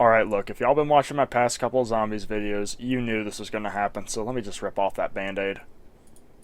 Alright, look, if y'all been watching my past couple of zombies videos, you knew this was going to happen, so let me just rip off that band-aid.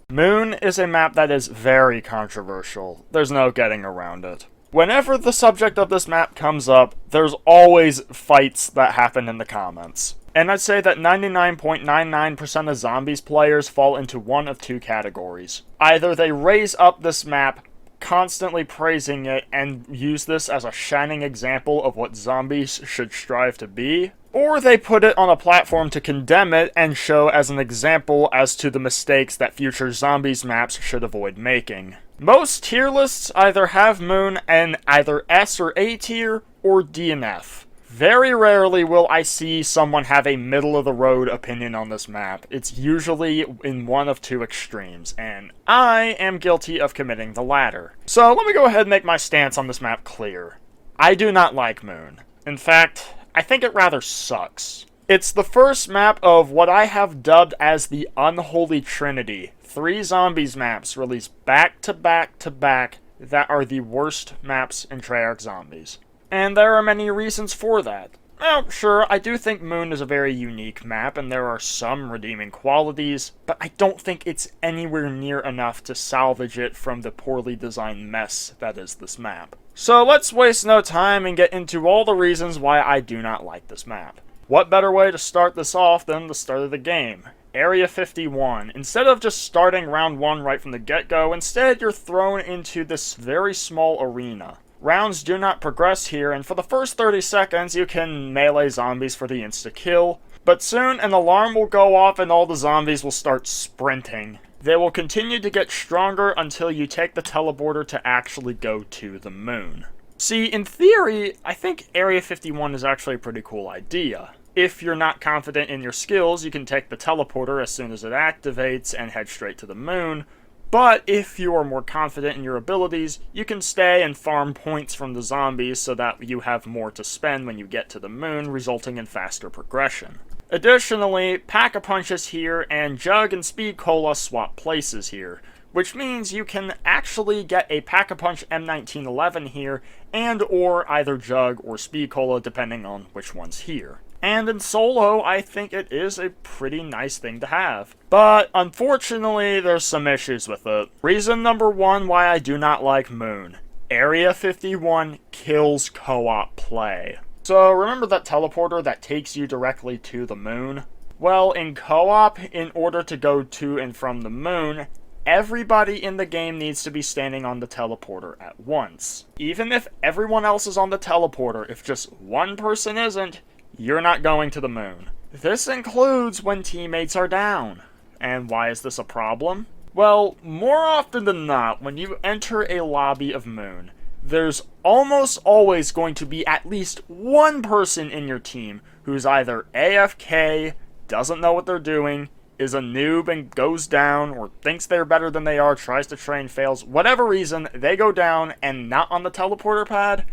Moon is a map that is very controversial. There's no getting around it. Whenever the subject of this map comes up, there's always fights that happen in the comments. And I'd say that 99.99% of zombies players fall into one of two categories. Either they raise up this map, constantly praising it, and use this as a shining example of what zombies should strive to be, or they put it on a platform to condemn it and show as an example as to the mistakes that future zombies maps should avoid making. Most tier lists either have Moon in either S or A tier, or D and F. Very rarely will I see someone have a middle-of-the-road opinion on this map. It's usually in one of two extremes, and I am guilty of committing the latter. So let me go ahead and make my stance on this map clear. I do not like Moon. In fact, I think it rather sucks. It's the first map of what I have dubbed as the Unholy Trinity. 3 zombies maps released back to back to back that are the worst maps in Treyarch Zombies. And there are many reasons for that. Well, sure, I do think Moon is a very unique map, and there are some redeeming qualities, but I don't think it's anywhere near enough to salvage it from the poorly designed mess that is this map. So let's waste no time and get into all the reasons why I do not like this map. What better way to start this off than the start of the game? Area 51. Instead of just starting round 1 right from the get-go, instead you're thrown into this very small arena. Rounds do not progress here, and for the first 30 seconds you can melee zombies for the insta-kill, but soon an alarm will go off and all the zombies will start sprinting. They will continue to get stronger until you take the teleporter to actually go to the moon. See, in theory, I think Area 51 is actually a pretty cool idea. If you're not confident in your skills, you can take the teleporter as soon as it activates and head straight to the moon. But if you are more confident in your abilities, you can stay and farm points from the zombies so that you have more to spend when you get to the moon, resulting in faster progression. Additionally, Pack-a-Punches here and Jug and Speed Cola swap places here, which means you can actually get a Pack-a-Punch M1911 here and or either Jug or Speed Cola depending on which one's here. And in solo, I think it is a pretty nice thing to have. But unfortunately, there's some issues with it. Reason number 1 why I do not like Moon. Area 51 kills co-op play. So remember that teleporter that takes you directly to the moon? Well, in co-op, in order to go to and from the moon, everybody in the game needs to be standing on the teleporter at once. Even if everyone else is on the teleporter, if just one person isn't, you're not going to the moon. This includes when teammates are down. And why is this a problem? Well, more often than not, when you enter a lobby of Moon, there's almost always going to be at least one person in your team who's either AFK, doesn't know what they're doing, is a noob and goes down, or thinks they're better than they are, tries to train, fails. Whatever reason, they go down and not on the teleporter pad.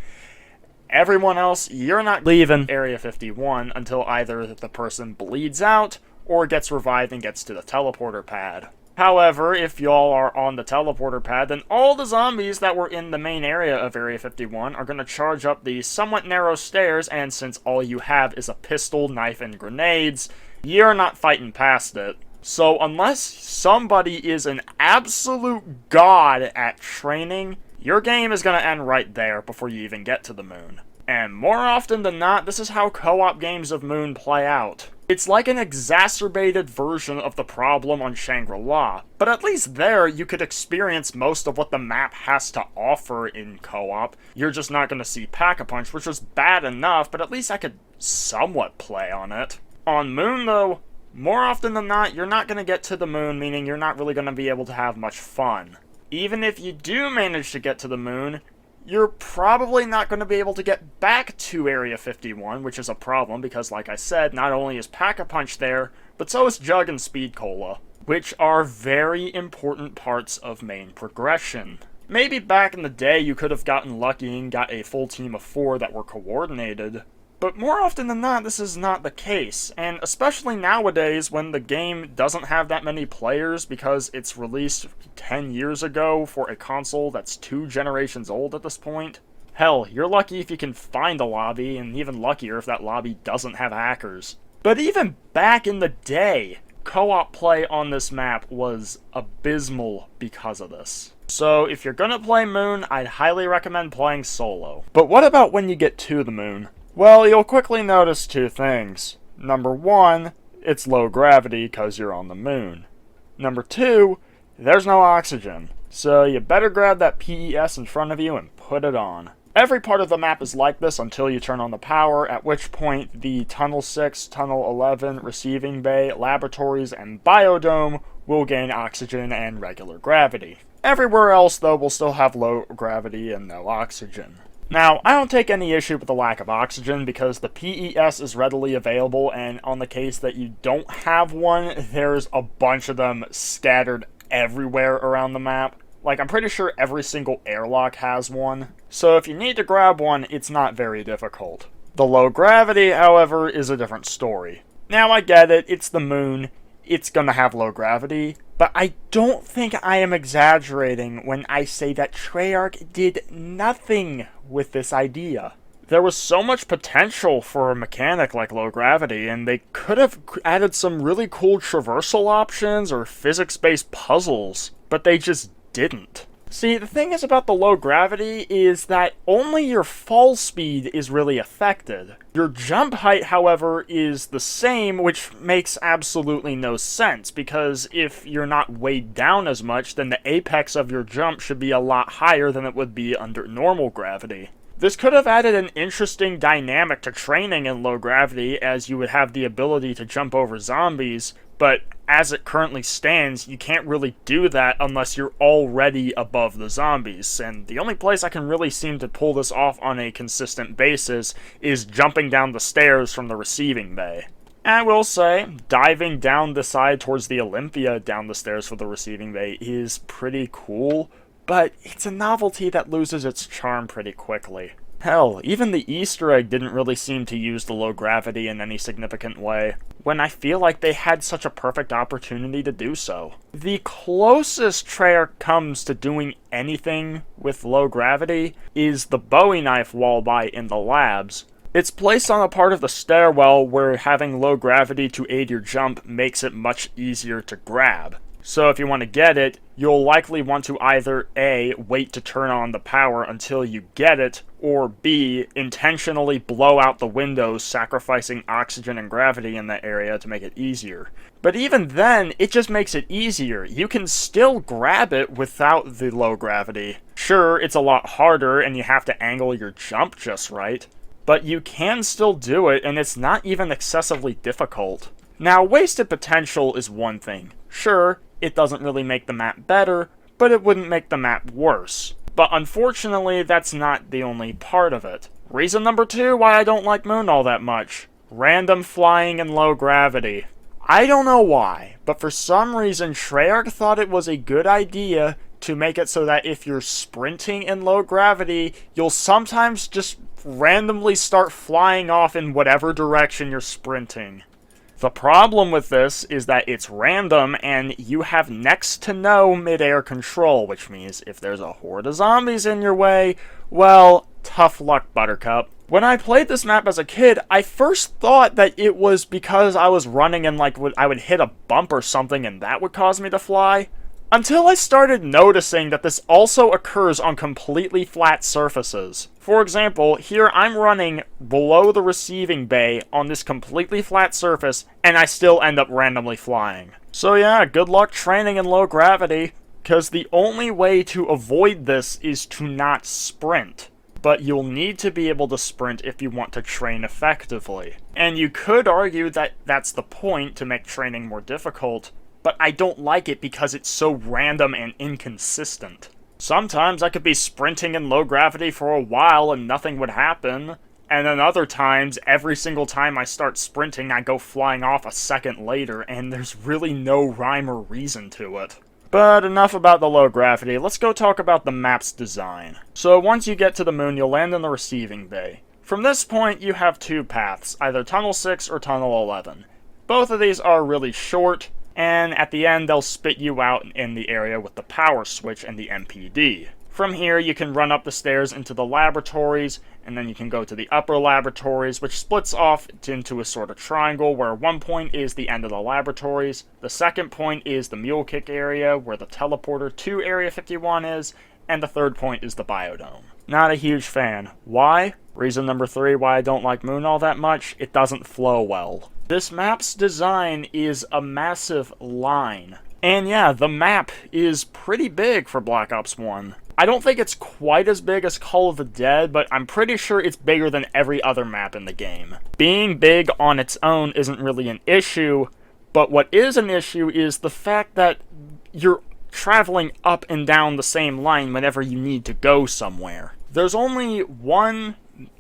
Everyone else, you're not leaving Area 51 until either the person bleeds out or gets revived and gets to the teleporter pad. However, if y'all are on the teleporter pad, then all the zombies that were in the main area of Area 51 are going to charge up the somewhat narrow stairs, and since all you have is a pistol, knife, and grenades, you're not fighting past it. So unless somebody is an absolute god at training, your game is going to end right there before you even get to the moon. And more often than not, this is how co-op games of Moon play out. It's like an exacerbated version of the problem on Shangri-La, but at least there you could experience most of what the map has to offer in co-op. You're just not going to see Pack-a-Punch, which was bad enough, but at least I could somewhat play on it. On Moon, though, more often than not, you're not going to get to the moon, meaning you're not really going to be able to have much fun. Even if you do manage to get to the moon, you're probably not going to be able to get back to Area 51, which is a problem because, like I said, not only is Pack-a-Punch there, but so is Jug and Speed Cola, which are very important parts of main progression. Maybe back in the day you could have gotten lucky and got a full team of 4 that were coordinated, but more often than not, this is not the case, and especially nowadays when the game doesn't have that many players because it's released 10 years ago for a console that's 2 generations old at this point. Hell, you're lucky if you can find a lobby, and even luckier if that lobby doesn't have hackers. But even back in the day, co-op play on this map was abysmal because of this. So if you're gonna play Moon, I'd highly recommend playing solo. But what about when you get to the Moon? Well, you'll quickly notice two things. Number one, it's low gravity because you're on the Moon. Number two, there's no oxygen. So you better grab that PES in front of you and put it on. Every part of the map is like this until you turn on the power, at which point the Tunnel 6, Tunnel 11, Receiving Bay, Laboratories, and Biodome will gain oxygen and regular gravity. Everywhere else, though, will still have low gravity and no oxygen. Now, I don't take any issue with the lack of oxygen because the PES is readily available, and on the case that you don't have one, there's a bunch of them scattered everywhere around the map. Like, I'm pretty sure every single airlock has one. So if you need to grab one, it's not very difficult. The low gravity, however, is a different story. Now, I get it, it's the Moon, it's gonna have low gravity, but I don't think I am exaggerating when I say that Treyarch did nothing with this idea. There was so much potential for a mechanic like low gravity, and they could have added some really cool traversal options or physics-based puzzles, but they just didn't. See, the thing is about the low gravity is that only your fall speed is really affected. Your jump height, however, is the same, which makes absolutely no sense, because if you're not weighed down as much, then the apex of your jump should be a lot higher than it would be under normal gravity. This could have added an interesting dynamic to training in low gravity, as you would have the ability to jump over zombies, but as it currently stands, you can't really do that unless you're already above the zombies, and the only place I can really seem to pull this off on a consistent basis is jumping down the stairs from the receiving bay. And I will say, diving down the side towards the Olympia down the stairs for the receiving bay is pretty cool, but it's a novelty that loses its charm pretty quickly. Hell, even the Easter egg didn't really seem to use the low gravity in any significant way, when I feel like they had such a perfect opportunity to do so. The closest Treyarch comes to doing anything with low gravity is the Bowie knife wallbite in the labs. It's placed on a part of the stairwell where having low gravity to aid your jump makes it much easier to grab. So if you want to get it, you'll likely want to either A, wait to turn on the power until you get it, or B, intentionally blow out the windows, sacrificing oxygen and gravity in that area to make it easier. But even then, it just makes it easier. You can still grab it without the low gravity. Sure, it's a lot harder and you have to angle your jump just right, but you can still do it and it's not even excessively difficult. Now, wasted potential is one thing. Sure, it doesn't really make the map better, but it wouldn't make the map worse. But unfortunately, that's not the only part of it. Reason number two why I don't like Moon all that much. Random flying and low gravity. I don't know why, but for some reason Treyarch thought it was a good idea to make it so that if you're sprinting in low gravity, you'll sometimes just randomly start flying off in whatever direction you're sprinting. The problem with this is that it's random and you have next to no mid-air control, which means if there's a horde of zombies in your way, well, tough luck, Buttercup. When I played this map as a kid, I first thought that it was because I was running and I would hit a bump or something and that would cause me to fly. Until I started noticing that this also occurs on completely flat surfaces. For example, here I'm running below the receiving bay on this completely flat surface, and I still end up randomly flying. So yeah, good luck training in low gravity, because the only way to avoid this is to not sprint. But you'll need to be able to sprint if you want to train effectively. And you could argue that that's the point, to make training more difficult, but I don't like it because it's so random and inconsistent. Sometimes I could be sprinting in low gravity for a while and nothing would happen, and then other times, every single time I start sprinting, I go flying off a second later, and there's really no rhyme or reason to it. But enough about the low gravity, let's go talk about the map's design. So once you get to the Moon, you'll land in the receiving bay. From this point, you have two paths, either Tunnel 6 or Tunnel 11. Both of these are really short, and at the end they'll spit you out in the area with the power switch and the MPD. From here, you can run up the stairs into the laboratories, and then you can go to the upper laboratories, which splits off into a sort of triangle where one point is the end of the laboratories, the second point is the mule kick area where the teleporter to Area 51 is, and the third point is the biodome. Not a huge fan. Why? Reason number 3 why I don't like Moon all that much, it doesn't flow well. This map's design is a massive line. And yeah, the map is pretty big for Black Ops 1. I don't think it's quite as big as Call of the Dead, but I'm pretty sure it's bigger than every other map in the game. Being big on its own isn't really an issue, but what is an issue is the fact that you're traveling up and down the same line whenever you need to go somewhere. There's only one,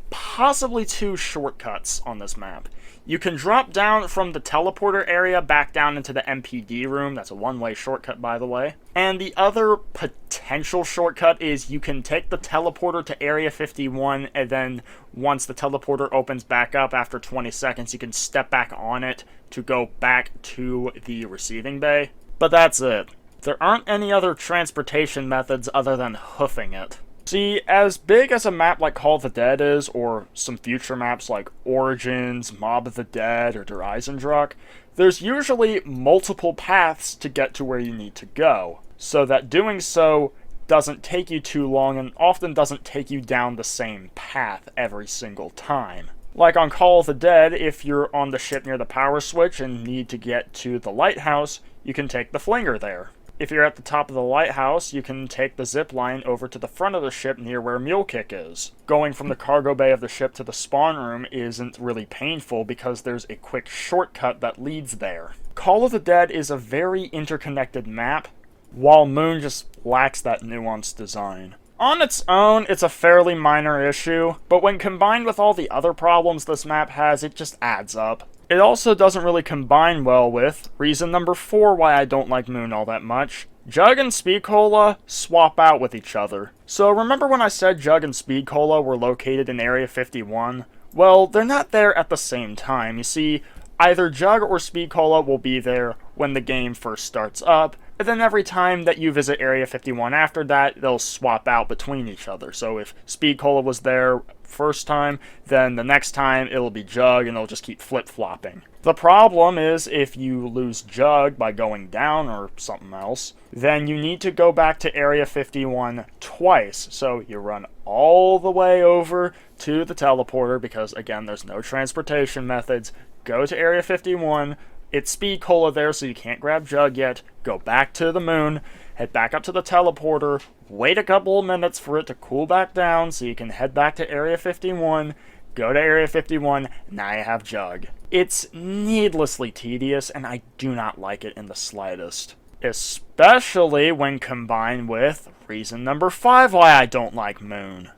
possibly 2 shortcuts on this map. You can drop down from the teleporter area back down into the MPD room. That's a one-way shortcut, by the way. And the other potential shortcut is you can take the teleporter to Area 51, and then once the teleporter opens back up after 20 seconds, you can step back on it to go back to the receiving bay. But that's it. There aren't any other transportation methods other than hoofing it. See, as big as a map like Call of the Dead is, or some future maps like Origins, Mob of the Dead, or Der Eisendruck, there's usually multiple paths to get to where you need to go, so that doing so doesn't take you too long and often doesn't take you down the same path every single time. Like on Call of the Dead, if you're on the ship near the power switch and need to get to the lighthouse, you can take the flinger there. If you're at the top of the lighthouse, you can take the zip line over to the front of the ship near where Mule Kick is. Going from the cargo bay of the ship to the spawn room isn't really painful because there's a quick shortcut that leads there. Call of the Dead is a very interconnected map, while Moon just lacks that nuanced design. On its own, it's a fairly minor issue, but when combined with all the other problems this map has, it just adds up. It also doesn't really combine well with reason number 4 why I don't like Moon all that much. Jug and Speed Cola swap out with each other. So remember when I said Jug and Speed Cola were located in Area 51? Well, they're not there at the same time. You see, either Jug or Speed Cola will be there when the game first starts up, and then every time that you visit Area 51 after that, they'll swap out between each other. So if Speed Cola was there first time, then the next time it'll be Jug, and they'll just keep flip-flopping. The problem is, if you lose Jug by going down or something else, then you need to go back to Area 51 twice. So you run all the way over to the teleporter, because again, there's no transportation methods. Go to Area 51, it's Speed Cola there, so you can't grab Jug yet. Go back to the Moon, head back up to the teleporter, wait a couple of minutes for it to cool back down so you can head back to Area 51, go to Area 51, now you have Jug. It's needlessly tedious, and I do not like it in the slightest. Especially when combined with reason number 5 why I don't like Moon.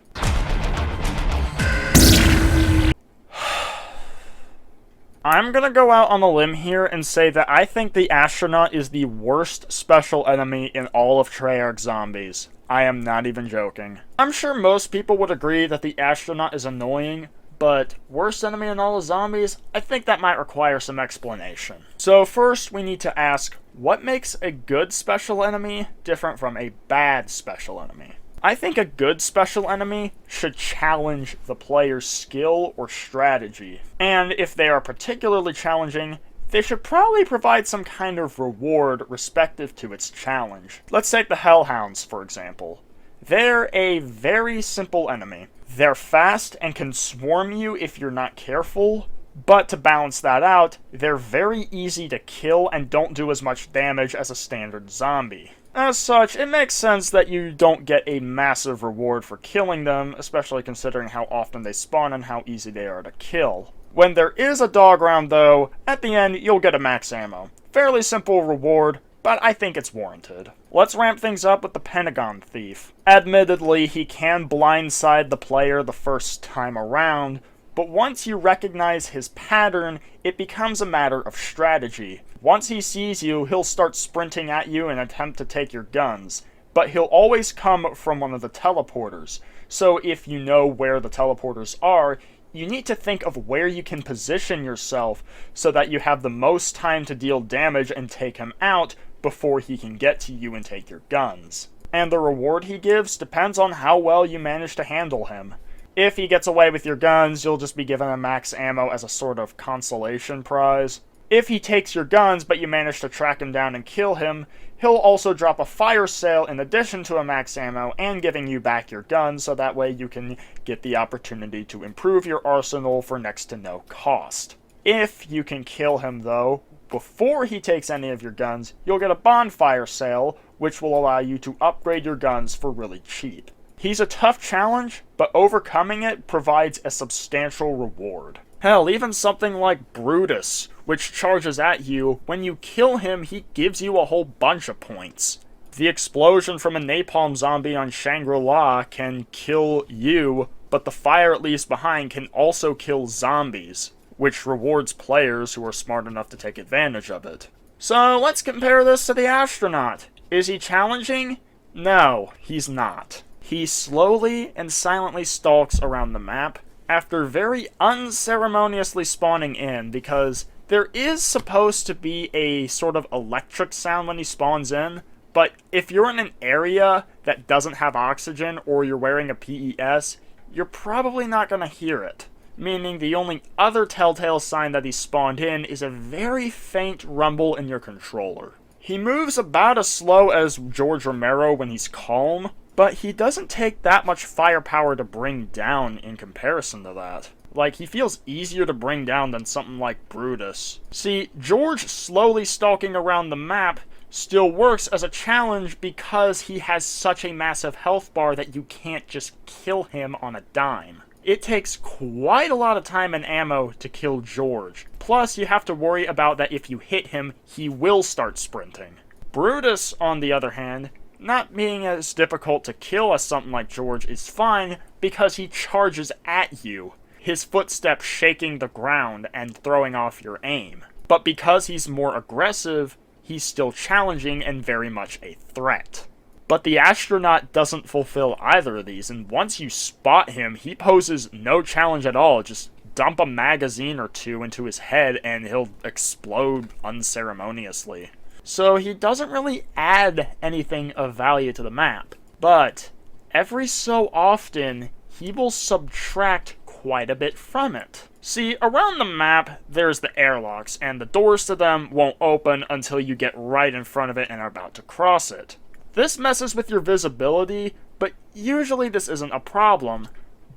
I'm gonna go out on a limb here and say that I think the astronaut is the worst special enemy in all of Treyarch Zombies. I am not even joking. I'm sure most people would agree that the astronaut is annoying, but worst enemy in all of Zombies? I think that might require some explanation. So first, we need to ask, what makes a good special enemy different from a bad special enemy? I think a good special enemy should challenge the player's skill or strategy. And if they are particularly challenging, they should probably provide some kind of reward respective to its challenge. Let's take the Hellhounds, for example. They're a very simple enemy. They're fast and can swarm you if you're not careful, but to balance that out, they're very easy to kill and don't do as much damage as a standard zombie. As such, it makes sense that you don't get a massive reward for killing them, especially considering how often they spawn and how easy they are to kill. When there is a dog round, though, at the end, you'll get a max ammo. Fairly simple reward, but I think it's warranted. Let's ramp things up with the Pentagon Thief. Admittedly, he can blindside the player the first time around, but once you recognize his pattern, it becomes a matter of strategy. Once he sees you, he'll start sprinting at you and attempt to take your guns, but he'll always come from one of the teleporters. So if you know where the teleporters are, you need to think of where you can position yourself so that you have the most time to deal damage and take him out before he can get to you and take your guns. and the reward he gives depends on how well you manage to handle him. If he gets away with your guns, you'll just be given a max ammo as a sort of consolation prize. If he takes your guns but you manage to track him down and kill him, he'll also drop a fire sale in addition to a max ammo and giving you back your guns, so that way you can get the opportunity to improve your arsenal for next to no cost. If you can kill him though, before he takes any of your guns, you'll get a bonfire sale, which will allow you to upgrade your guns for really cheap. He's a tough challenge, but overcoming it provides a substantial reward. Hell, even something like Brutus, which charges at you, when you kill him, he gives you a whole bunch of points. The explosion from a napalm zombie on Shangri-La can kill you, but the fire it leaves behind can also kill zombies, which rewards players who are smart enough to take advantage of it. So let's compare this to the astronaut. Is he challenging? No, he's not. He slowly and silently stalks around the map, after very unceremoniously spawning in, because there is supposed to be a sort of electric sound when he spawns in, but if you're in an area that doesn't have oxygen or you're wearing a PES, you're probably not going to hear it. Meaning the only other telltale sign that he spawned in is a very faint rumble in your controller. He moves about as slow as George Romero when he's calm, but he doesn't take that much firepower to bring down in comparison to that. Like, he feels easier to bring down than something like Brutus. See, George slowly stalking around the map still works as a challenge because he has such a massive health bar that you can't just kill him on a dime. It takes quite a lot of time and ammo to kill George. Plus, you have to worry about that if you hit him, he will start sprinting. Brutus, on the other hand, not being as difficult to kill as something like George is fine because he charges at you, his footsteps shaking the ground and throwing off your aim. But because he's more aggressive, he's still challenging and very much a threat. But the astronaut doesn't fulfill either of these, and once you spot him, he poses no challenge at all. Just dump a magazine or two into his head and he'll explode unceremoniously. So he doesn't really add anything of value to the map. But every so often, he will subtract quite a bit from it. See, around the map, there's the airlocks, and the doors to them won't open until you get right in front of it and are about to cross it. This messes with your visibility, but usually this isn't a problem.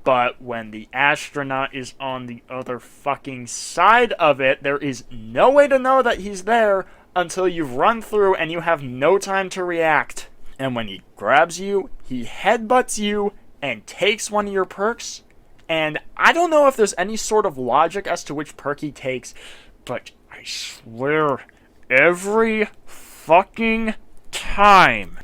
But when the astronaut is on the other fucking side of it, there is no way to know that he's there until you've run through and you have no time to react. And when he grabs you, he headbutts you and takes one of your perks. And I don't know if there's any sort of logic as to which perk he takes, but I swear, every fucking time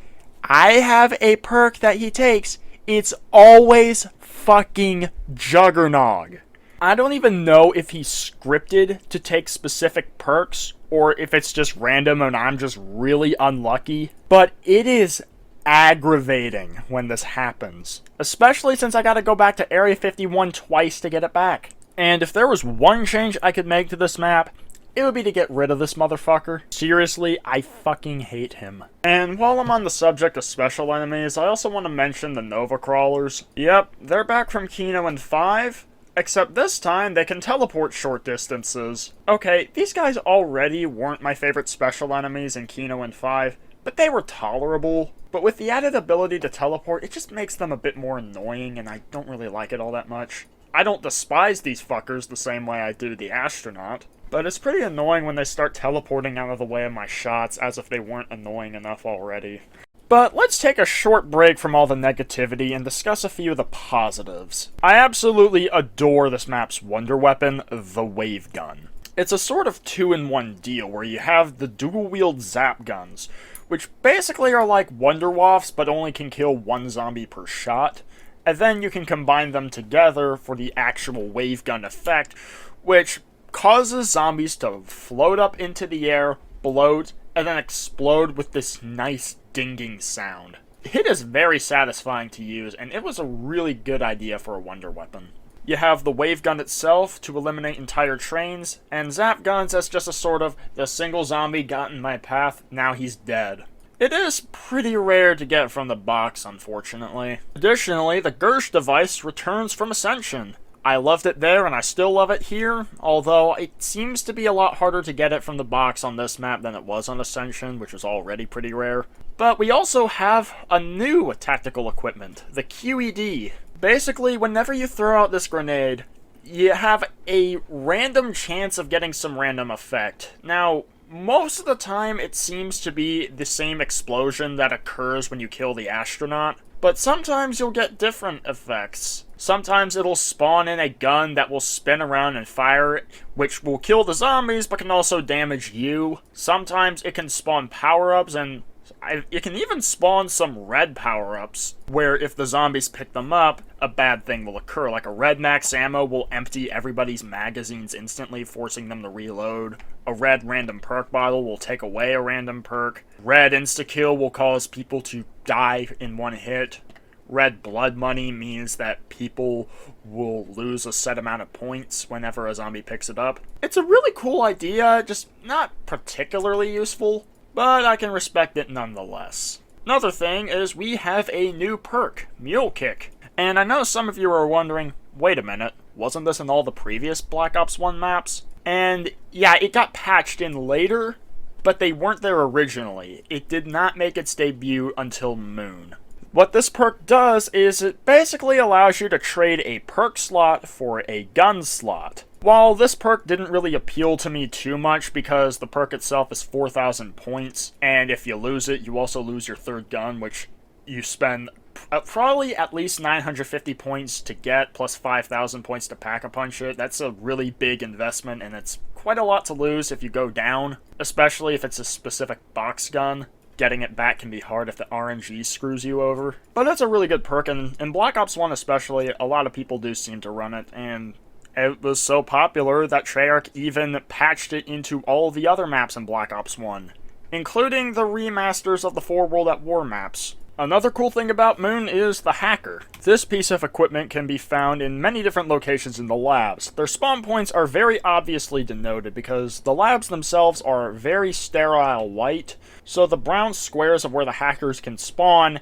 I have a perk that he takes, it's always fucking Juggernog. I don't even know if he's scripted to take specific perks, or if it's just random and I'm just really unlucky, but it is aggravating when this happens. Especially since I gotta go back to Area 51 twice to get it back. And if there was one change I could make to this map, it would be to get rid of this motherfucker. Seriously, I fucking hate him. And while I'm on the subject of special enemies, I also want to mention the Nova Crawlers. Yep, they're back from Kino and 5, except this time they can teleport short distances. Okay, these guys already weren't my favorite special enemies in Kino and 5, but they were tolerable. But with the added ability to teleport, it just makes them a bit more annoying, and I don't really like it all that much. I don't despise these fuckers the same way I do the astronaut, but it's pretty annoying when they start teleporting out of the way of my shots as if they weren't annoying enough already. But let's take a short break from all the negativity and discuss a few of the positives. I absolutely adore this map's wonder weapon, the wave gun. It's a sort of 2-in-1 deal where you have the dual-wield zap guns, which basically are like Wonder Wafts but only can kill one zombie per shot, and then you can combine them together for the actual wave gun effect, which causes zombies to float up into the air, bloat, and then explode with this nice dinging sound. It is very satisfying to use, and it was a really good idea for a wonder weapon. You have the wave gun itself to eliminate entire trains, and zap guns as just a sort of, the single zombie got in my path, now he's dead. It is pretty rare to get from the box, unfortunately. Additionally, the Gersh device returns from Ascension. I loved it there, and I still love it here, although it seems to be a lot harder to get it from the box on this map than it was on Ascension, which was already pretty rare. But we also have a new tactical equipment, the QED. Basically, whenever you throw out this grenade, you have a random chance of getting some random effect. Now, most of the time, it seems to be the same explosion that occurs when you kill the astronaut, but sometimes you'll get different effects. Sometimes it'll spawn in a gun that will spin around and fire, which will kill the zombies, but can also damage you. Sometimes it can spawn power-ups, and it can even spawn some red power-ups, where if the zombies pick them up, a bad thing will occur. Like a red max ammo will empty everybody's magazines instantly, forcing them to reload. A red random perk bottle will take away a random perk. Red insta-kill will cause people to die in one hit. Red blood money means that people will lose a set amount of points whenever a zombie picks it up. It's a really cool idea, just not particularly useful, but I can respect it nonetheless. Another thing is we have a new perk, Mule Kick. And I know some of you are wondering, wait a minute, wasn't this in all the previous Black Ops 1 maps? And yeah, it got patched in later, but they weren't there originally. It did not make its debut until Moon. What this perk does is it basically allows you to trade a perk slot for a gun slot. While this perk didn't really appeal to me too much because the perk itself is 4,000 points, and if you lose it, you also lose your third gun, which you spend probably at least 950 points to get, plus 5,000 points to pack-a-punch it. That's a really big investment, and it's quite a lot to lose if you go down, especially if it's a specific box gun. Getting it back can be hard if the RNG screws you over. But it's a really good perk, and in Black Ops 1 especially, a lot of people do seem to run it, and it was so popular that Treyarch even patched it into all the other maps in Black Ops 1, including the remasters of the 4 World at War maps. Another cool thing about Moon is the Hacker. This piece of equipment can be found in many different locations in the labs. Their spawn points are very obviously denoted because the labs themselves are very sterile white, so the brown squares of where the hackers can spawn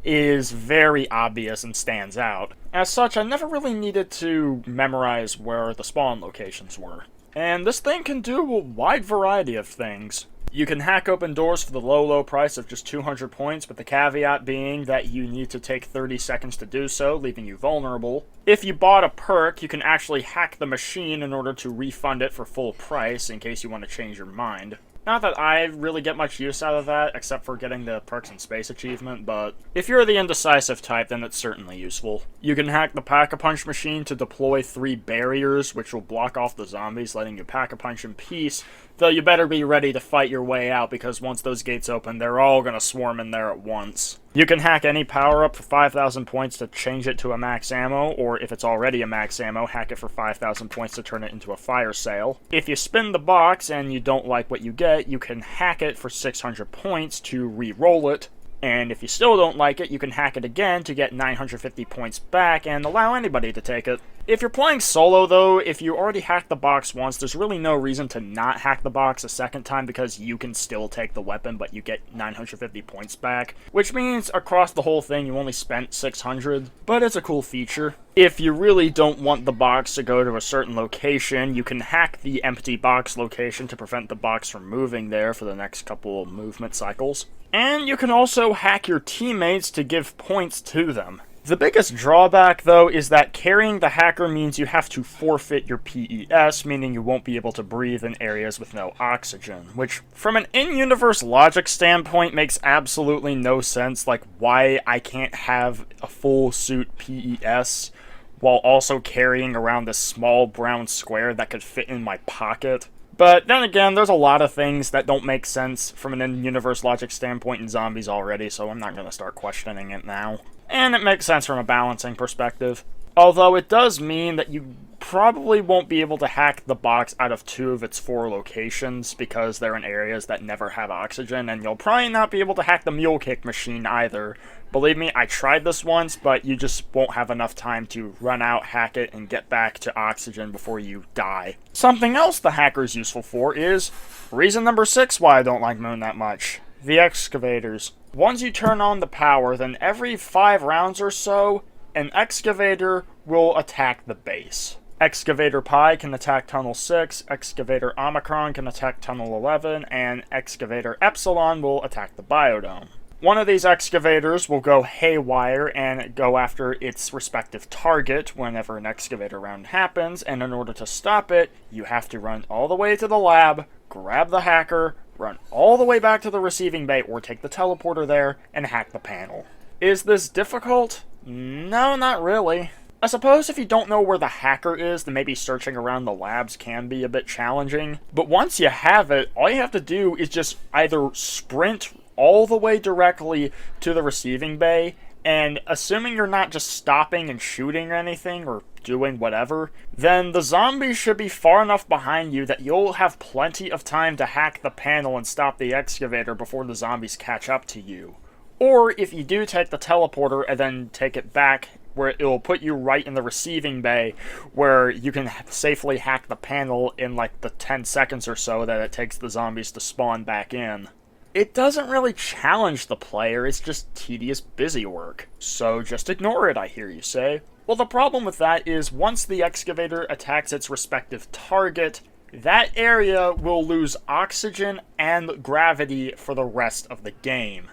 is very obvious and stands out. As such, I never really needed to memorize where the spawn locations were. And this thing can do a wide variety of things. You can hack open doors for the low price of just 200 points, with the caveat being that you need to take 30 seconds to do so, leaving you vulnerable. If you bought a perk, you can actually hack the machine in order to refund it for full price in case you want to change your mind. Not that I really get much use out of that, except for getting the Perks in Space achievement, but if you're the indecisive type, then it's certainly useful. You can hack the Pack-a-Punch machine to deploy 3 barriers, which will block off the zombies, letting you Pack-a-Punch in peace, though you better be ready to fight your way out, because once those gates open, they're all gonna swarm in there at once. You can hack any power-up for 5,000 points to change it to a max ammo, or if it's already a max ammo, hack it for 5,000 points to turn it into a fire sale. If you spin the box and you don't like what you get, you can hack it for 600 points to re-roll it, and if you still don't like it, you can hack it again to get 950 points back and allow anybody to take it. If you're playing solo though, if you already hacked the box once, there's really no reason to not hack the box a second time because you can still take the weapon, but you get 950 points back, which means across the whole thing you only spent 600, but it's a cool feature. If you really don't want the box to go to a certain location, you can hack the empty box location to prevent the box from moving there for the next couple of movement cycles. And you can also hack your teammates to give points to them. The biggest drawback, though, is that carrying the hacker means you have to forfeit your PES, meaning you won't be able to breathe in areas with no oxygen, which, from an in-universe logic standpoint, makes absolutely no sense, like why I can't have a full suit PES while also carrying around this small brown square that could fit in my pocket. But then again, there's a lot of things that don't make sense from an in-universe logic standpoint in zombies already, so I'm not going to start questioning it now. And it makes sense from a balancing perspective. Although it does mean that you probably won't be able to hack the box out of 2 of its 4 locations because they're in areas that never have oxygen, and you'll probably not be able to hack the Mule Kick machine either. Believe me, I tried this once, but you just won't have enough time to run out, hack it, and get back to oxygen before you die. Something else the hacker is useful for is reason number 6 why I don't like Moon that much. The excavators. Once you turn on the power, then every 5 rounds or so, an excavator will attack the base. Excavator Pi can attack Tunnel 6, Excavator Omicron can attack Tunnel 11, and Excavator Epsilon will attack the Biodome. One of these excavators will go haywire and go after its respective target whenever an excavator round happens, and in order to stop it, you have to run all the way to the lab, grab the hacker, run all the way back to the receiving bay, or take the teleporter there, and hack the panel. Is this difficult? No, not really. I suppose if you don't know where the hacker is, then maybe searching around the labs can be a bit challenging. But once you have it, all you have to do is just either sprint all the way directly to the receiving bay, and assuming you're not just stopping and shooting or anything, or doing whatever, then the zombies should be far enough behind you that you'll have plenty of time to hack the panel and stop the excavator before the zombies catch up to you. Or if you do take the teleporter and then take it back, where it will put you right in the receiving bay, where you can safely hack the panel in like the 10 seconds or so that it takes the zombies to spawn back in. It doesn't really challenge the player, it's just tedious busy work. So just ignore it, I hear you say. Well, the problem with that is once the excavator attacks its respective target, that area will lose oxygen and gravity for the rest of the game.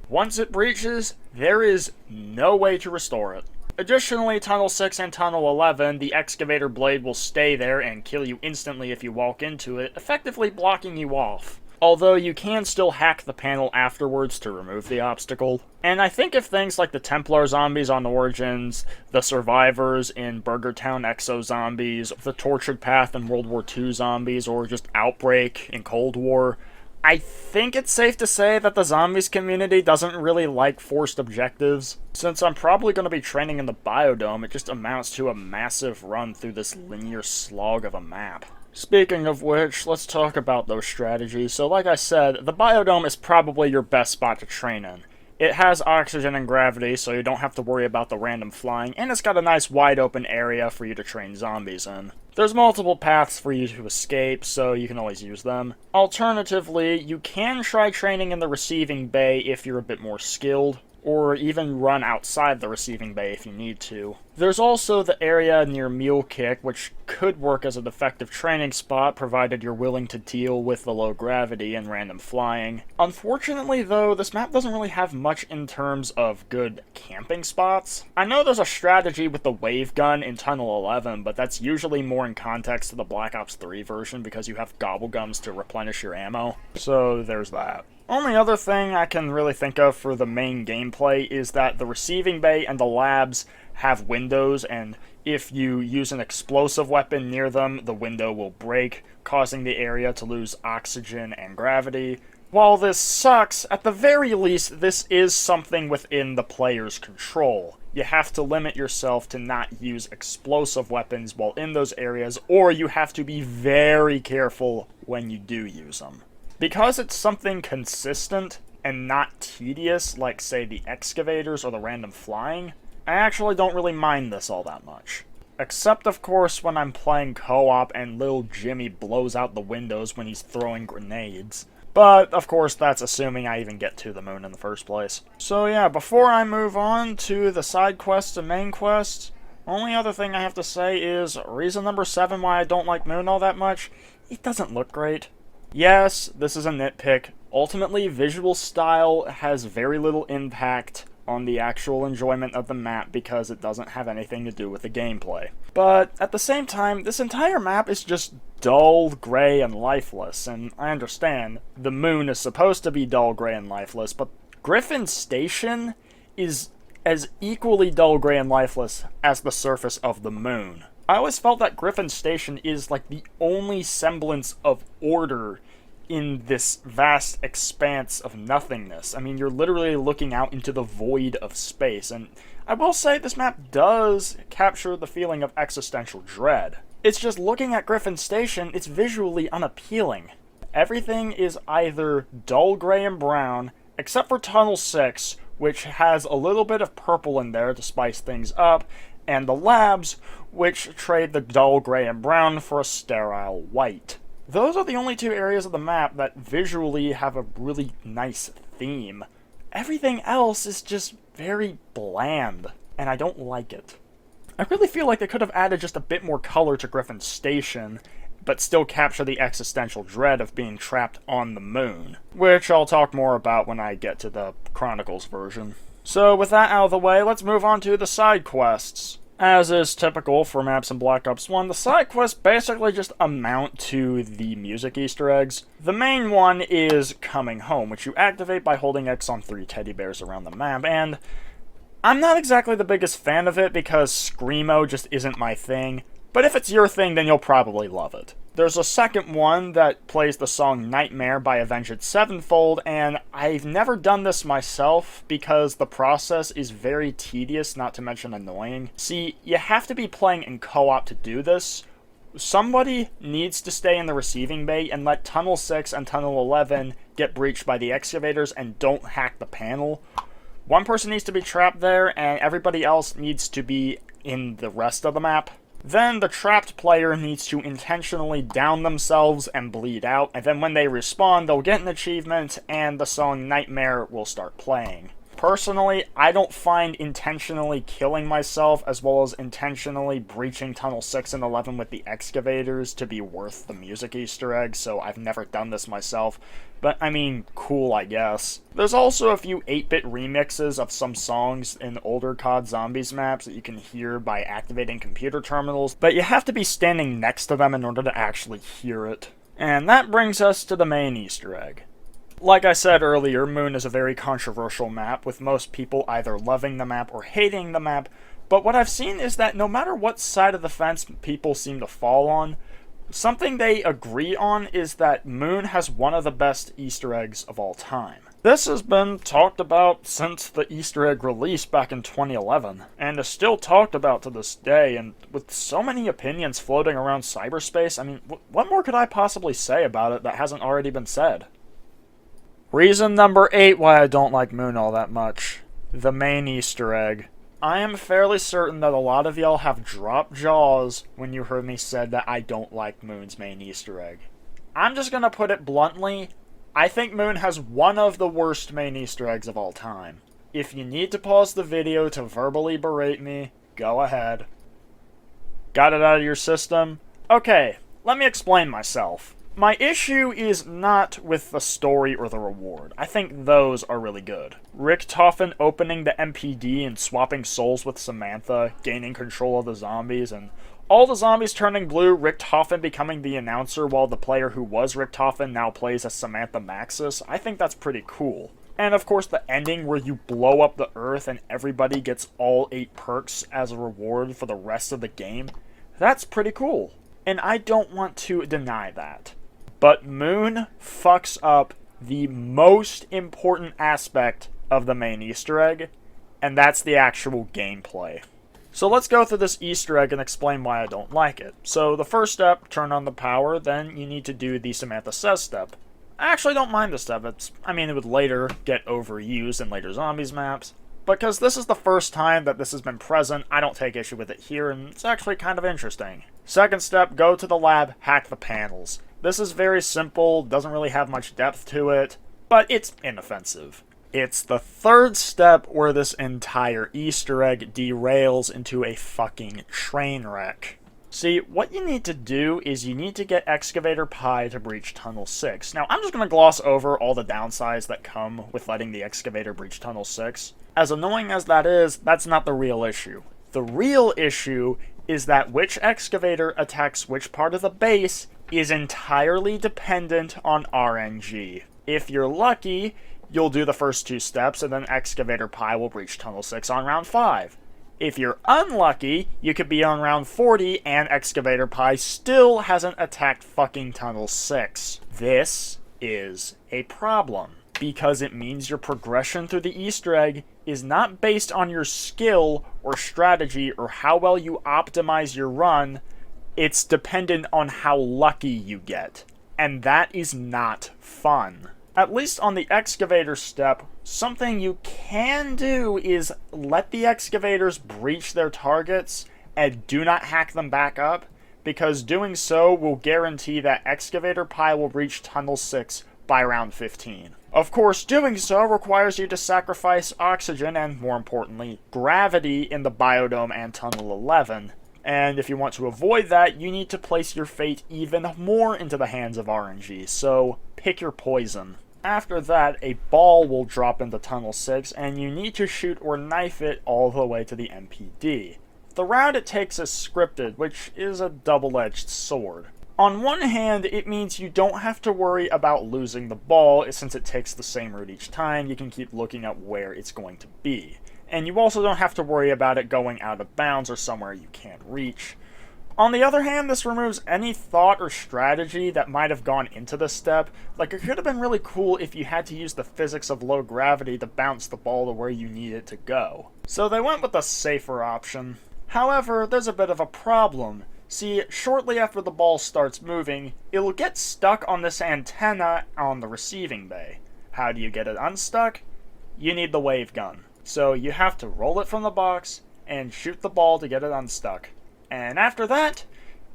Once it breaches, there is no way to restore it. Additionally, Tunnel 6 and Tunnel 11, the excavator blade will stay there and kill you instantly if you walk into it, effectively blocking you off. Although you can still hack the panel afterwards to remove the obstacle. And I think if things like the Templar zombies on Origins, the survivors in Burger Town Exo zombies, the Tortured Path in World War II zombies, or just Outbreak in Cold War, I think it's safe to say that the zombies community doesn't really like forced objectives. Since I'm probably going to be training in the Biodome, it just amounts to a massive run through this linear slog of a map. Speaking of which, let's talk about those strategies. So like I said, the Biodome is probably your best spot to train in. It has oxygen and gravity, so you don't have to worry about the random flying, and it's got a nice wide open area for you to train zombies in. There's multiple paths for you to escape, so you can always use them. Alternatively, you can try training in the receiving bay if you're a bit more skilled, or even run outside the receiving bay if you need to. There's also the area near Mule Kick, which could work as an effective training spot, provided you're willing to deal with the low gravity and random flying. Unfortunately, though, this map doesn't really have much in terms of good camping spots. I know there's a strategy with the wave gun in Tunnel 11, but that's usually more in context to the Black Ops 3 version because you have gobblegums to replenish your ammo. So there's that. Only other thing I can really think of for the main gameplay is that the receiving bay and the labs have windows, and if you use an explosive weapon near them, the window will break, causing the area to lose oxygen and gravity. While this sucks, at the very least, this is something within the player's control. You have to limit yourself to not use explosive weapons while in those areas, or you have to be very careful when you do use them. Because it's something consistent and not tedious, like, say, the excavators or the random flying, I actually don't really mind this all that much. Except, of course, when I'm playing co-op and little Jimmy blows out the windows when he's throwing grenades. But, of course, that's assuming I even get to the moon in the first place. So yeah, before I move on to the side quests and main quests, only other thing I have to say is, reason number 7 why I don't like Moon all that much, it doesn't look great. Yes, this is a nitpick. Ultimately, visual style has very little impact on the actual enjoyment of the map because it doesn't have anything to do with the gameplay. But at the same time, this entire map is just dull, gray, and lifeless, and I understand the moon is supposed to be dull, gray, and lifeless, but Griffin Station is as equally dull, gray, and lifeless as the surface of the moon. I always felt that Griffin Station is like the only semblance of order in this vast expanse of nothingness. I mean, you're literally looking out into the void of space, and I will say this map does capture the feeling of existential dread. It's just looking at Griffin Station, it's visually unappealing. Everything is either dull gray and brown, except for Tunnel 6, which has a little bit of purple in there to spice things up, and the labs, which trade the dull gray and brown for a sterile white. Those are the only two areas of the map that visually have a really nice theme. Everything else is just very bland, and I don't like it. I really feel like they could have added just a bit more color to Griffin's station, but still capture the existential dread of being trapped on the moon, which I'll talk more about when I get to the Chronicles version. So with that out of the way, let's move on to the side quests. As is typical for maps in Black Ops 1, the side quests basically just amount to the music Easter eggs. The main one is Coming Home, which you activate by holding X on 3 teddy bears around the map, and I'm not exactly the biggest fan of it because Screamo just isn't my thing, but if it's your thing, then you'll probably love it. There's a second one that plays the song Nightmare by Avenged Sevenfold, and I've never done this myself because the process is very tedious, not to mention annoying. See, you have to be playing in co-op to do this. Somebody needs to stay in the receiving bay and let Tunnel 6 and Tunnel 11 get breached by the excavators and don't hack the panel. One person needs to be trapped there, and everybody else needs to be in the rest of the map. Then the trapped player needs to intentionally down themselves and bleed out, and then when they respawn, they'll get an achievement, and the song Nightmare will start playing. Personally, I don't find intentionally killing myself as well as intentionally breaching Tunnel 6 and 11 with the excavators to be worth the music Easter egg, so I've never done this myself. But, I mean, cool, I guess. There's also a few 8-bit remixes of some songs in older COD Zombies maps that you can hear by activating computer terminals, but you have to be standing next to them in order to actually hear it. And that brings us to the main Easter egg. Like I said earlier, Moon is a very controversial map, with most people either loving the map or hating the map, but what I've seen is that no matter what side of the fence people seem to fall on, something they agree on is that Moon has one of the best Easter eggs of all time. This has been talked about since the Easter egg release back in 2011, and is still talked about to this day, and with so many opinions floating around cyberspace, I mean, what more could I possibly say about it that hasn't already been said? Reason number 8 why I don't like Moon all that much. The main Easter egg. I am fairly certain that a lot of y'all have dropped jaws when you heard me said that I don't like Moon's main Easter egg. I'm just gonna put it bluntly, I think Moon has one of the worst main Easter eggs of all time. If you need to pause the video to verbally berate me, go ahead. Got it out of your system? Okay, let me explain myself. My issue is not with the story or the reward. I think those are really good. Richtofen opening the MPD and swapping souls with Samantha, gaining control of the zombies, and all the zombies turning blue, Richtofen becoming the announcer while the player who was Richtofen now plays as Samantha Maxis. I think that's pretty cool. And of course the ending where you blow up the earth and everybody gets all 8 perks as a reward for the rest of the game. That's pretty cool. And I don't want to deny that. But Moon fucks up the most important aspect of the main Easter egg, and that's the actual gameplay. So let's go through this Easter egg and explain why I don't like it. So the first step, turn on the power, then you need to do the Samantha Says step. I actually don't mind this step, it would later get overused in later Zombies maps. Because this is the first time that this has been present, I don't take issue with it here, and it's actually kind of interesting. Second step, go to the lab, hack the panels. This is very simple, doesn't really have much depth to it, but it's inoffensive. It's the third step where this entire Easter egg derails into a fucking train wreck. See, what you need to do is you need to get Excavator Pi to breach Tunnel 6. Now, I'm just going to gloss over all the downsides that come with letting the Excavator breach Tunnel 6. As annoying as that is, that's not the real issue. The real issue is that which Excavator attacks which part of the base is entirely dependent on RNG. If you're lucky, you'll do the first 2 steps and then Excavator Pi will breach Tunnel 6 on round 5. If you're unlucky, you could be on round 40 and Excavator Pi still hasn't attacked fucking Tunnel 6. This is a problem, because it means your progression through the Easter egg is not based on your skill or strategy or how well you optimize your run. It's dependent on how lucky you get, and that is not fun. At least on the excavator step, something you can do is let the excavators breach their targets and do not hack them back up. because doing so will guarantee that excavator pie will reach Tunnel 6 by round 15. Of course, doing so requires you to sacrifice oxygen and, more importantly, gravity in the biodome and Tunnel 11. And if you want to avoid that, you need to place your fate even more into the hands of RNG, so pick your poison. After that, a ball will drop into Tunnel 6, and you need to shoot or knife it all the way to the MPD. The route it takes is scripted, which is a double-edged sword. On one hand, it means you don't have to worry about losing the ball, since it takes the same route each time. You can keep looking at where it's going to be. And you also don't have to worry about it going out of bounds or somewhere you can't reach. On the other hand, this removes any thought or strategy that might have gone into this step. Like, it could have been really cool if you had to use the physics of low gravity to bounce the ball to where you need it to go. So they went with a safer option. However, there's a bit of a problem. See, shortly after the ball starts moving, it'll get stuck on this antenna on the receiving bay. How do you get it unstuck? You need the wave gun. So you have to roll it from the box and shoot the ball to get it unstuck. And after that,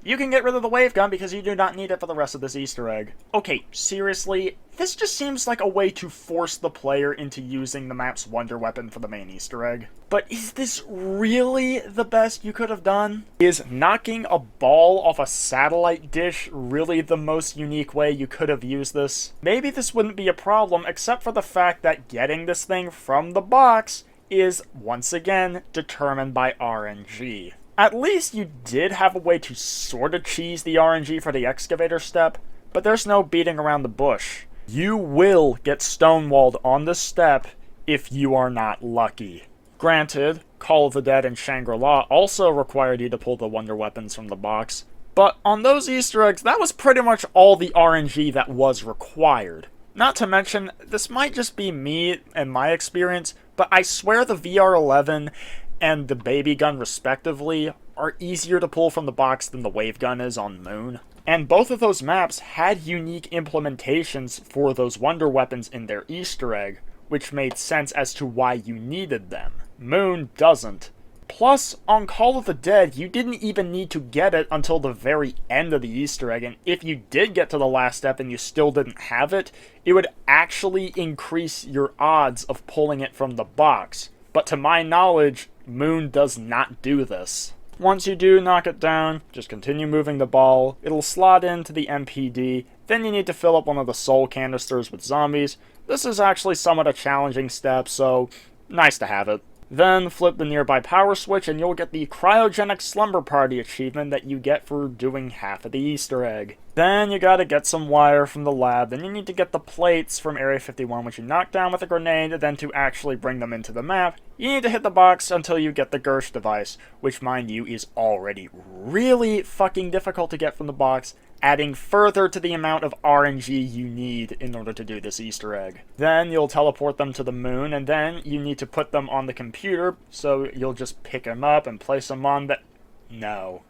you can get rid of the wave gun because you do not need it for the rest of this Easter egg. Okay, seriously, this just seems like a way to force the player into using the map's wonder weapon for the main Easter egg. But is this really the best you could have done? Is knocking a ball off a satellite dish really the most unique way you could have used this? Maybe this wouldn't be a problem except for the fact that getting this thing from the box is, once again, determined by RNG. At least you did have a way to sort of cheese the RNG for the excavator step, but there's no beating around the bush. You will get stonewalled on this step if you are not lucky. Granted, Call of the Dead and Shangri-La also required you to pull the wonder weapons from the box, but on those Easter eggs, that was pretty much all the RNG that was required. Not to mention, this might just be me and my experience, but I swear the VR11 and the baby gun respectively are easier to pull from the box than the wave gun is on Moon. And both of those maps had unique implementations for those wonder weapons in their Easter egg, which made sense as to why you needed them. Moon doesn't. Plus, on Call of the Dead, you didn't even need to get it until the very end of the Easter egg, and if you did get to the last step and you still didn't have it, it would actually increase your odds of pulling it from the box. But to my knowledge, Moon does not do this. Once you do knock it down, just continue moving the ball, it'll slot into the MPD, then you need to fill up one of the soul canisters with zombies. This is actually somewhat a challenging step, so nice to have it. Then flip the nearby power switch and you'll get the Cryogenic Slumber Party achievement that you get for doing half of the Easter egg. Then you gotta get some wire from the lab, then you need to get the plates from Area 51 which you knock down with a grenade, and then to actually bring them into the map, you need to hit the box until you get the Gersh device, which mind you is already really fucking difficult to get from the box, adding further to the amount of RNG you need in order to do this Easter egg. Then you'll teleport them to the moon, and then you need to put them on the computer, so you'll just pick them up and place them on the... No.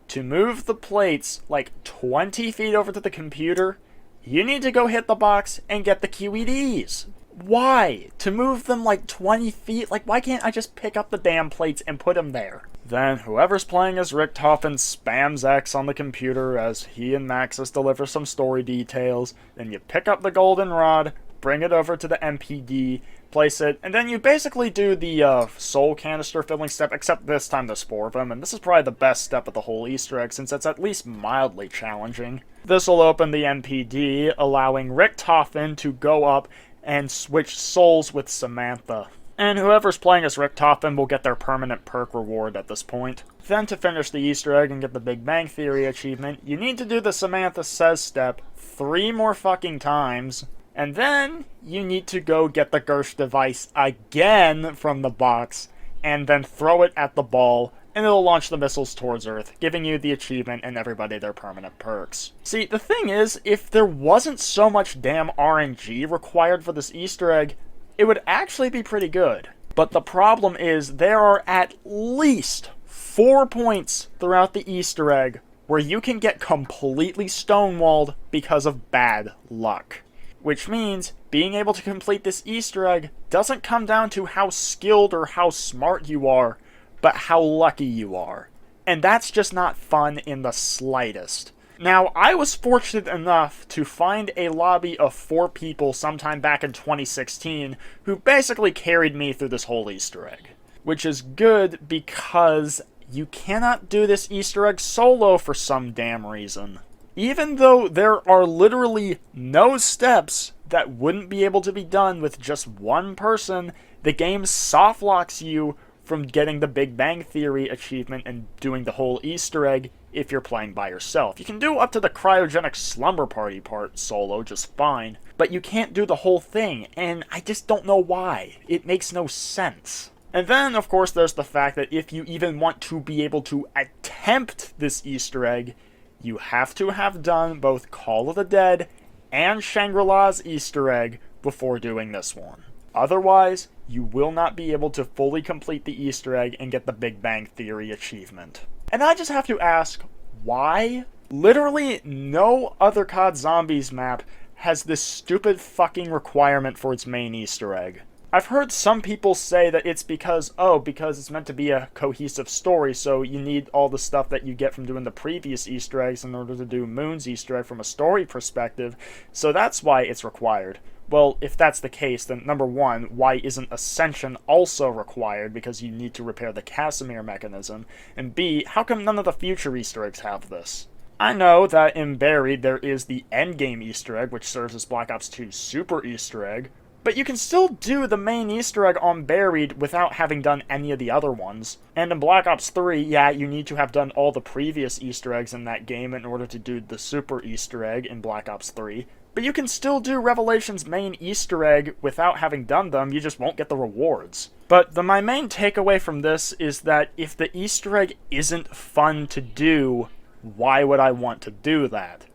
To move the plates like 20 feet over to the computer, you need to go hit the box and get the QEDs. Why? To move them like 20 feet? Like, why can't I just pick up the damn plates and put them there? Then, whoever's playing as Richtofen spams X on the computer as he and Maxis deliver some story details. Then you pick up the goldenrod, bring it over to the MPD, place it, and then you basically do the soul canister filling step, except this time there's 4 of them, and this is probably the best step of the whole Easter egg since it's at least mildly challenging. This will open the MPD, allowing Richtofen to go up and switch souls with Samantha. And whoever's playing as Richtofen will get their permanent perk reward at this point. Then to finish the Easter egg and get the Big Bang Theory achievement, you need to do the Samantha Says step 3 more fucking times, and then you need to go get the Gersh device again from the box, and then throw it at the ball, and it'll launch the missiles towards Earth, giving you the achievement and everybody their permanent perks. See, the thing is, if there wasn't so much damn RNG required for this Easter egg, it would actually be pretty good. But the problem is, there are at least 4 points throughout the Easter egg where you can get completely stonewalled because of bad luck. Which means, being able to complete this Easter egg doesn't come down to how skilled or how smart you are, but how lucky you are. And that's just not fun in the slightest. Now, I was fortunate enough to find a lobby of 4 people sometime back in 2016 who basically carried me through this whole Easter egg. Which is good because you cannot do this Easter egg solo for some damn reason. Even though there are literally no steps that wouldn't be able to be done with just one person, the game soft locks you from getting the Big Bang Theory achievement and doing the whole Easter egg if you're playing by yourself. You can do up to the cryogenic slumber party part solo just fine, but you can't do the whole thing, and I just don't know why. It makes no sense. And then, of course, there's the fact that if you even want to be able to attempt this Easter egg, you have to have done both Call of the Dead and Shangri-La's Easter egg before doing this one. Otherwise, you will not be able to fully complete the Easter egg and get the Big Bang Theory achievement. And I just have to ask, why? Literally no other COD Zombies map has this stupid fucking requirement for its main Easter egg. I've heard some people say that it's because it's meant to be a cohesive story, so you need all the stuff that you get from doing the previous Easter eggs in order to do Moon's Easter egg from a story perspective, so that's why it's required. Well, if that's the case, then number one, why isn't Ascension also required because you need to repair the Casimir mechanism? And B, how come none of the future Easter eggs have this? I know that in Buried there is the endgame Easter egg, which serves as Black Ops 2's super Easter egg, but you can still do the main Easter egg on Buried without having done any of the other ones. And in Black Ops 3, yeah, you need to have done all the previous Easter eggs in that game in order to do the super Easter egg in Black Ops 3. But you can still do Revelation's main Easter egg without having done them, you just won't get the rewards. But my main takeaway from this is that if the Easter egg isn't fun to do, why would I want to do that?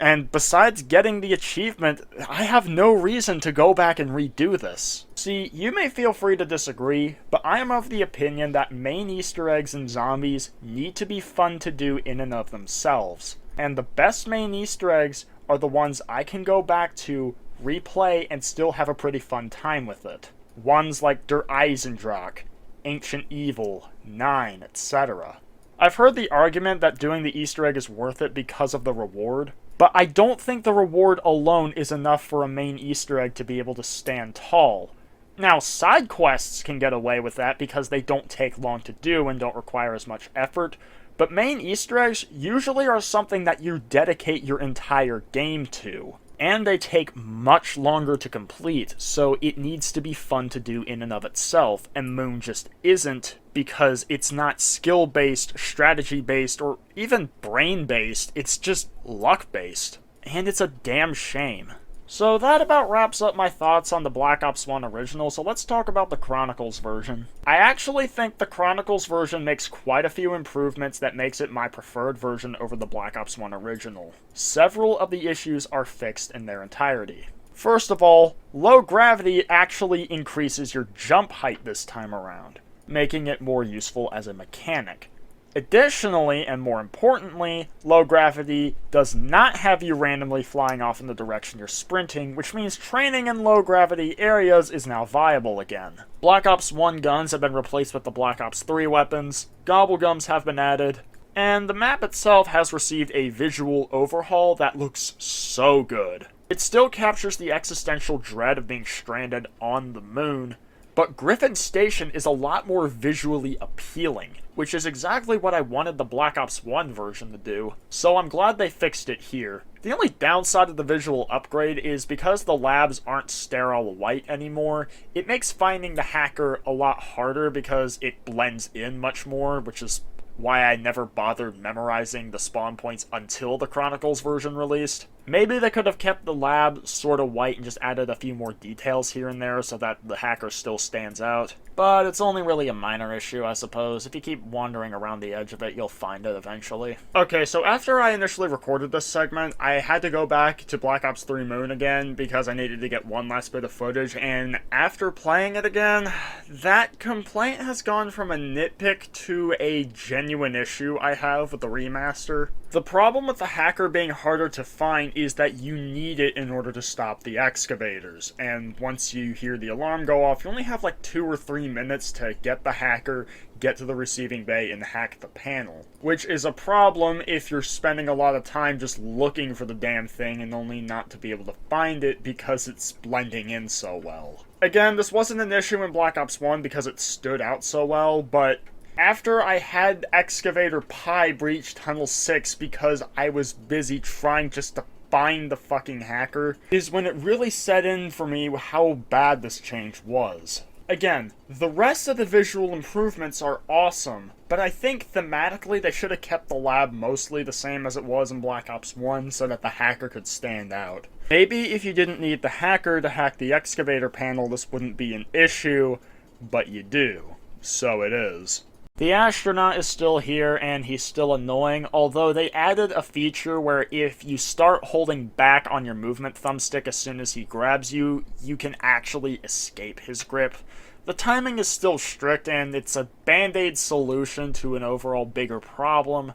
And besides getting the achievement, I have no reason to go back and redo this. See, you may feel free to disagree, but I am of the opinion that main Easter eggs in Zombies need to be fun to do in and of themselves. And the best main Easter eggs are the ones I can go back to, replay, and still have a pretty fun time with it. Ones like Der Eisendrache, Ancient Evil, 9, etc. I've heard the argument that doing the Easter egg is worth it because of the reward, but I don't think the reward alone is enough for a main Easter egg to be able to stand tall. Now, side quests can get away with that because they don't take long to do and don't require as much effort, but main Easter eggs usually are something that you dedicate your entire game to. And they take much longer to complete, so it needs to be fun to do in and of itself, and Moon just isn't because it's not skill-based, strategy-based, or even brain-based, it's just luck-based. And it's a damn shame. So that about wraps up my thoughts on the Black Ops 1 original, so let's talk about the Chronicles version. I actually think the Chronicles version makes quite a few improvements that makes it my preferred version over the Black Ops 1 original. Several of the issues are fixed in their entirety. First of all, low gravity actually increases your jump height this time around, making it more useful as a mechanic. Additionally, and more importantly, low gravity does not have you randomly flying off in the direction you're sprinting, which means training in low gravity areas is now viable again. Black Ops 1 guns have been replaced with the Black Ops 3 weapons, gobblegums have been added, and the map itself has received a visual overhaul that looks so good. It still captures the existential dread of being stranded on the moon, but Griffin Station is a lot more visually appealing, which is exactly what I wanted the Black Ops 1 version to do, so I'm glad they fixed it here. The only downside of the visual upgrade is because the labs aren't sterile white anymore, it makes finding the hacker a lot harder because it blends in much more, which is why I never bothered memorizing the spawn points until the Chronicles version released. Maybe they could have kept the lab sort of white and just added a few more details here and there so that the hacker still stands out. But it's only really a minor issue, I suppose. If you keep wandering around the edge of it, you'll find it eventually. Okay, so after I initially recorded this segment, I had to go back to Black Ops 3 Moon again because I needed to get one last bit of footage, and after playing it again, that complaint has gone from a nitpick to a genuine issue I have with the remaster. The problem with the hacker being harder to find is that you need it in order to stop the excavators, and once you hear the alarm go off, you only have like 2 or 3 minutes to get the hacker, get to the receiving bay, and hack the panel. Which is a problem if you're spending a lot of time just looking for the damn thing and only not to be able to find it because it's blending in so well. Again, this wasn't an issue in Black Ops 1 because it stood out so well, but after I had Excavator Pi breach Tunnel 6 because I was busy trying just to find the fucking hacker, is when it really set in for me how bad this change was. Again, the rest of the visual improvements are awesome, but I think thematically they should have kept the lab mostly the same as it was in Black Ops 1 so that the hacker could stand out. Maybe if you didn't need the hacker to hack the excavator panel, this wouldn't be an issue, but you do. So it is. The astronaut is still here, and he's still annoying, although they added a feature where if you start holding back on your movement thumbstick as soon as he grabs you, you can actually escape his grip. The timing is still strict, and it's a band-aid solution to an overall bigger problem,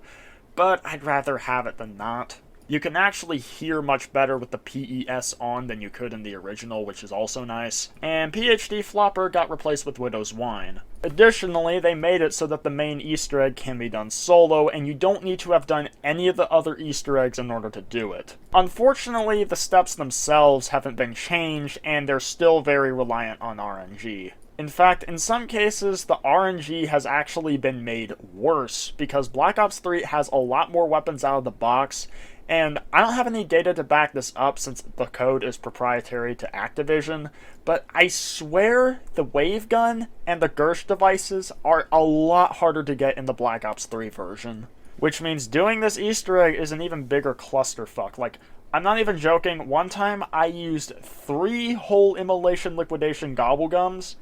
but I'd rather have it than not. You can actually hear much better with the PES on than you could in the original, which is also nice. And PhD Flopper got replaced with Widow's Wine. Additionally, they made it so that the main Easter egg can be done solo, and you don't need to have done any of the other Easter eggs in order to do it. Unfortunately, the steps themselves haven't been changed, and they're still very reliant on RNG. In fact, in some cases, the RNG has actually been made worse, because Black Ops 3 has a lot more weapons out of the box, and I don't have any data to back this up since the code is proprietary to Activision, but I swear the wave gun and the Gersh devices are a lot harder to get in the Black Ops 3 version. Which means doing this Easter egg is an even bigger clusterfuck. Like, I'm not even joking, one time I used 3 whole Immolation Liquidation Gobblegums,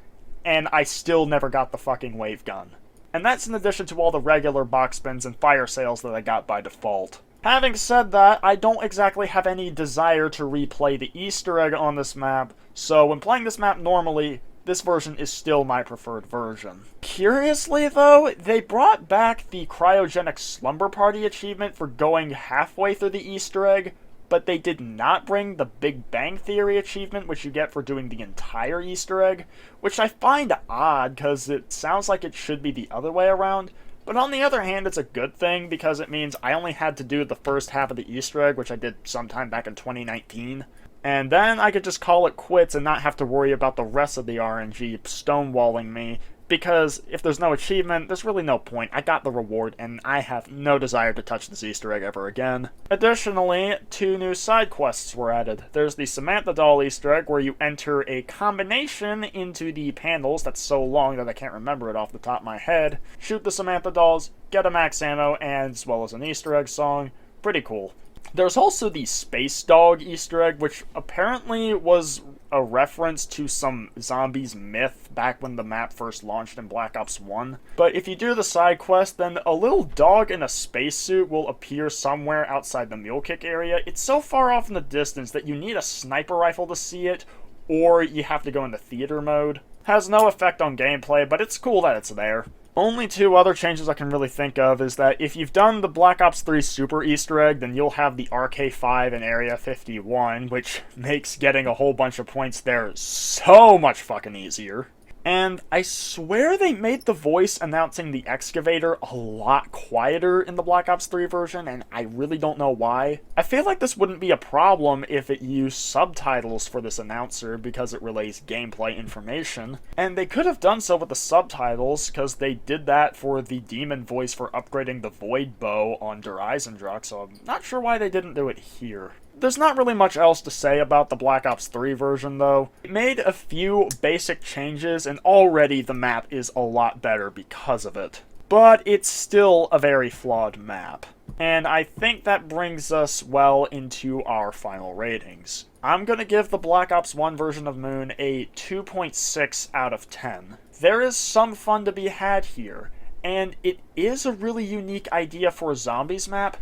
and I still never got the fucking wave gun. And that's in addition to all the regular box spins and fire sales that I got by default. Having said that, I don't exactly have any desire to replay the Easter egg on this map, so when playing this map normally, this version is still my preferred version. Curiously though, they brought back the Cryogenic Slumber Party achievement for going halfway through the Easter egg, but they did not bring the Big Bang Theory achievement, which you get for doing the entire Easter egg, which I find odd, because it sounds like it should be the other way around. But on the other hand, it's a good thing, because it means I only had to do the first half of the Easter egg, which I did sometime back in 2019. And then I could just call it quits and not have to worry about the rest of the RNG stonewalling me, because if there's no achievement, there's really no point. I got the reward, and I have no desire to touch this Easter egg ever again. Additionally, 2 new side quests were added. There's the Samantha Doll Easter egg, where you enter a combination into the panels that's so long that I can't remember it off the top of my head, shoot the Samantha Dolls, get a max ammo, and as well as an Easter egg song. Pretty cool. There's also the Space Dog Easter egg, which apparently was a reference to some zombies myth back when the map first launched in Black Ops 1. But if you do the side quest, then a little dog in a spacesuit will appear somewhere outside the mule kick area. It's so far off in the distance that you need a sniper rifle to see it, or you have to go into theater mode. Has no effect on gameplay, but it's cool that it's there. Only 2 other changes I can really think of is that if you've done the Black Ops 3 Super Easter egg, then you'll have the RK5 in Area 51, which makes getting a whole bunch of points there so much fucking easier. And I swear they made the voice announcing the excavator a lot quieter in the Black Ops 3 version, and I really don't know why. I feel like this wouldn't be a problem if it used subtitles for this announcer because it relays gameplay information. And they could have done so with the subtitles, because they did that for the demon voice for upgrading the Void Bow on Der Eisendruck, so I'm not sure why they didn't do it here. There's not really much else to say about the Black Ops 3 version, though. It made a few basic changes, and already the map is a lot better because of it. But it's still a very flawed map. And I think that brings us well into our final ratings. I'm gonna give the Black Ops 1 version of Moon a 2.6 out of 10. There is some fun to be had here, and it is a really unique idea for a zombies map,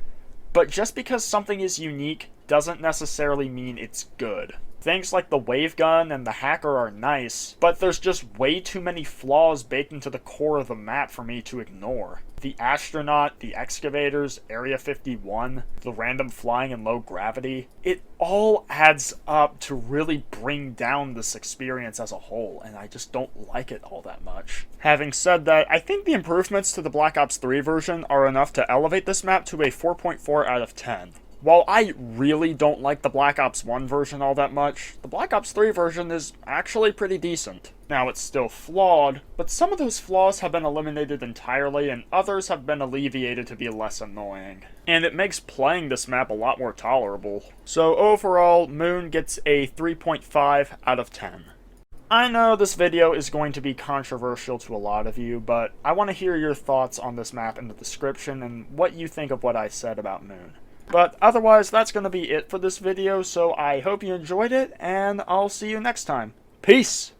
but just because something is unique doesn't necessarily mean it's good. Things like the wave gun and the hacker are nice, but there's just way too many flaws baked into the core of the map for me to ignore. The astronaut, the excavators, Area 51, the random flying and low gravity, it all adds up to really bring down this experience as a whole, and I just don't like it all that much. Having said that, I think the improvements to the Black Ops 3 version are enough to elevate this map to a 4.4 out of 10. While I really don't like the Black Ops 1 version all that much, the Black Ops 3 version is actually pretty decent. Now, it's still flawed, but some of those flaws have been eliminated entirely and others have been alleviated to be less annoying. And it makes playing this map a lot more tolerable. So overall, Moon gets a 3.5 out of 10. I know this video is going to be controversial to a lot of you, but I want to hear your thoughts on this map in the description and what you think of what I said about Moon. But otherwise, that's going to be it for this video, so I hope you enjoyed it, and I'll see you next time. Peace!